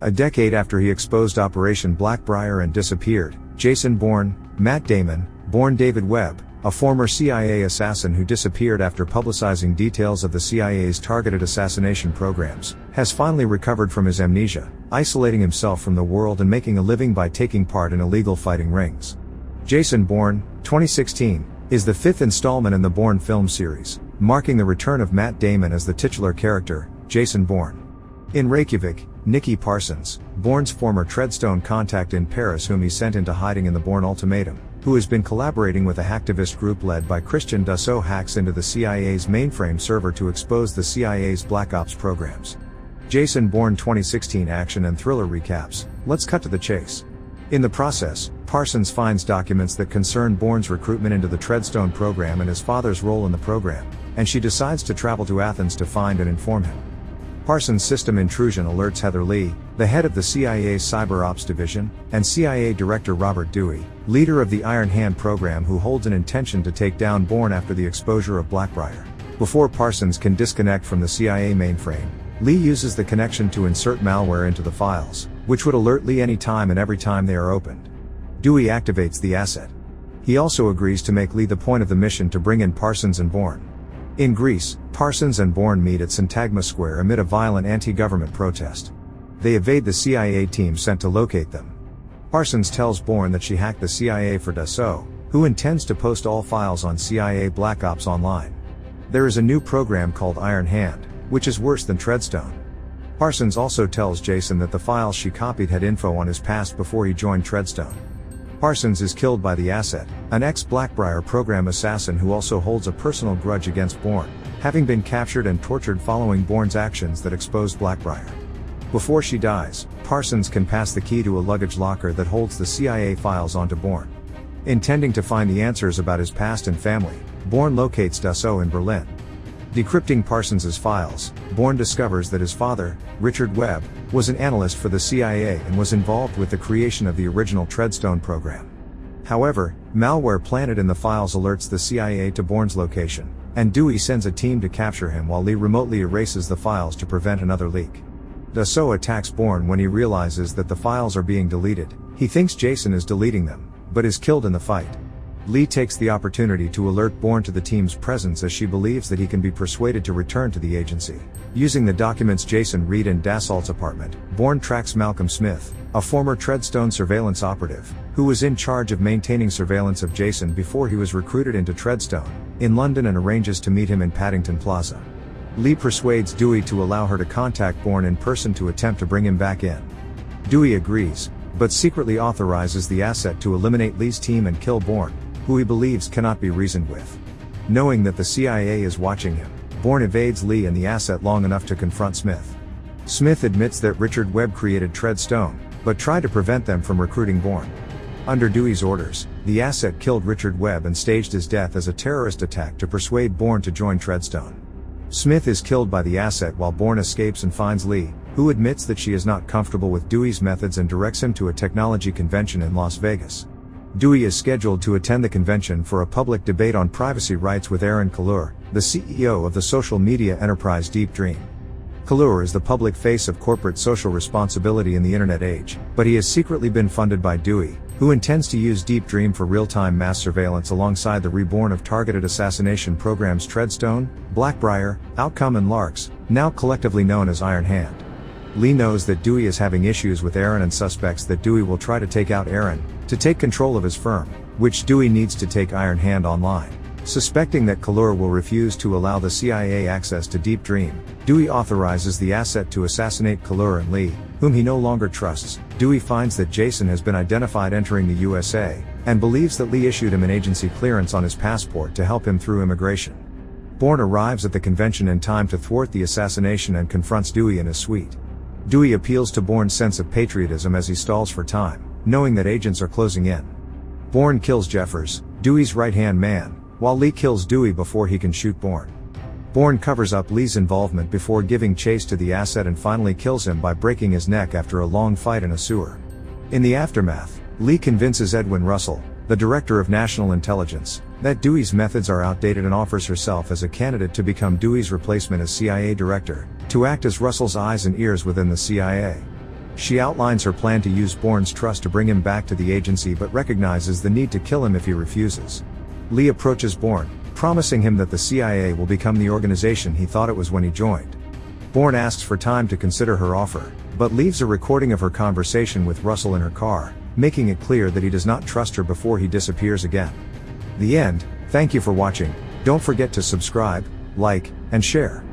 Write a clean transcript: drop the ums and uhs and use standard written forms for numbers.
A decade after he exposed Operation Blackbriar and disappeared, Jason Bourne, Matt Damon, born David Webb, a former CIA assassin who disappeared after publicizing details of the CIA's targeted assassination programs, has finally recovered from his amnesia, isolating himself from the world and making a living by taking part in illegal fighting rings. Jason Bourne, 2016, is the fifth installment in the Bourne film series, marking the return of Matt Damon as the titular character, Jason Bourne. In Reykjavik, Nicky Parsons, Bourne's former Treadstone contact in Paris whom he sent into hiding in the Bourne Ultimatum, who has been collaborating with a hacktivist group led by Christian Dassault, hacks into the CIA's mainframe server to expose the CIA's Black Ops programs. Jason Bourne 2016 action and thriller recaps. Let's cut to the chase. In the process, Parsons finds documents that concern Bourne's recruitment into the Treadstone program and his father's role in the program, and she decides to travel to Athens to find and inform him. Parsons' system intrusion alerts Heather Lee, the head of the CIA's Cyber Ops Division, and CIA Director Robert Dewey, leader of the Iron Hand program, who holds an intention to take down Bourne after the exposure of Blackbriar. Before Parsons can disconnect from the CIA mainframe, Lee uses the connection to insert malware into the files, which would alert Lee any time and every time they are opened. Dewey activates the asset. He also agrees to make Lee the point of the mission to bring in Parsons and Bourne. In Greece, Parsons and Bourne meet at Syntagma Square amid a violent anti-government protest. They evade the CIA team sent to locate them. Parsons tells Bourne that she hacked the CIA for Dassault, who intends to post all files on CIA Black Ops online. There is a new program called Iron Hand, which is worse than Treadstone. Parsons also tells Jason that the files she copied had info on his past before he joined Treadstone. Parsons is killed by the asset, an ex-Blackbriar program assassin who also holds a personal grudge against Bourne, having been captured and tortured following Bourne's actions that exposed Blackbriar. Before she dies, Parsons can pass the key to a luggage locker that holds the CIA files onto Bourne. Intending to find the answers about his past and family, Bourne locates Dassault in Berlin. Decrypting Parsons' files, Bourne discovers that his father, Richard Webb, was an analyst for the CIA and was involved with the creation of the original Treadstone program. However, malware planted in the files alerts the CIA to Bourne's location, and Dewey sends a team to capture him while Lee remotely erases the files to prevent another leak. Dassault attacks Bourne when he realizes that the files are being deleted. He thinks Jason is deleting them, but is killed in the fight. Lee takes the opportunity to alert Bourne to the team's presence as she believes that he can be persuaded to return to the agency. Using the documents Jason read in Dassault's apartment, Bourne tracks Malcolm Smith, a former Treadstone surveillance operative, who was in charge of maintaining surveillance of Jason before he was recruited into Treadstone, in London, and arranges to meet him in Paddington Plaza. Lee persuades Dewey to allow her to contact Bourne in person to attempt to bring him back in. Dewey agrees, but secretly authorizes the asset to eliminate Lee's team and kill Bourne, who he believes cannot be reasoned with. Knowing that the CIA is watching him, Bourne evades Lee and the asset long enough to confront Smith. Smith admits that Richard Webb created Treadstone, but tried to prevent them from recruiting Bourne. Under Dewey's orders, the asset killed Richard Webb and staged his death as a terrorist attack to persuade Bourne to join Treadstone. Smith is killed by the asset while Bourne escapes and finds Lee, who admits that she is not comfortable with Dewey's methods and directs him to a technology convention in Las Vegas. Dewey is scheduled to attend the convention for a public debate on privacy rights with Aaron Kahlur, the CEO of the social media enterprise Deep Dream. Kahlur is the public face of corporate social responsibility in the internet age, but he has secretly been funded by Dewey, who intends to use Deep Dream for real-time mass surveillance alongside the reborn of targeted assassination programs Treadstone, Blackbriar, Outcome and Larks, now collectively known as Iron Hand. Lee knows that Dewey is having issues with Aaron and suspects that Dewey will try to take out Aaron, to take control of his firm, which Dewey needs to take Iron Hand online. Suspecting that Kahlur will refuse to allow the CIA access to Deep Dream, Dewey authorizes the asset to assassinate Kahlur and Lee, whom he no longer trusts. Dewey finds that Jason has been identified entering the USA, and believes that Lee issued him an agency clearance on his passport to help him through immigration. Bourne arrives at the convention in time to thwart the assassination and confronts Dewey in his suite. Dewey appeals to Bourne's sense of patriotism as he stalls for time, knowing that agents are closing in. Bourne kills Jeffers, Dewey's right-hand man, while Lee kills Dewey before he can shoot Bourne. Bourne covers up Lee's involvement before giving chase to the asset and finally kills him by breaking his neck after a long fight in a sewer. In the aftermath, Lee convinces Edwin Russell, the director of national intelligence, that Dewey's methods are outdated and offers herself as a candidate to become Dewey's replacement as CIA director, to act as Russell's eyes and ears within the CIA. She outlines her plan to use Bourne's trust to bring him back to the agency but recognizes the need to kill him if he refuses. Lee approaches Bourne, promising him that the CIA will become the organization he thought it was when he joined. Bourne asks for time to consider her offer, but leaves a recording of her conversation with Russell in her car, making it clear that he does not trust her before he disappears again. The end. Thank you for watching. Don't forget to subscribe, like, and share.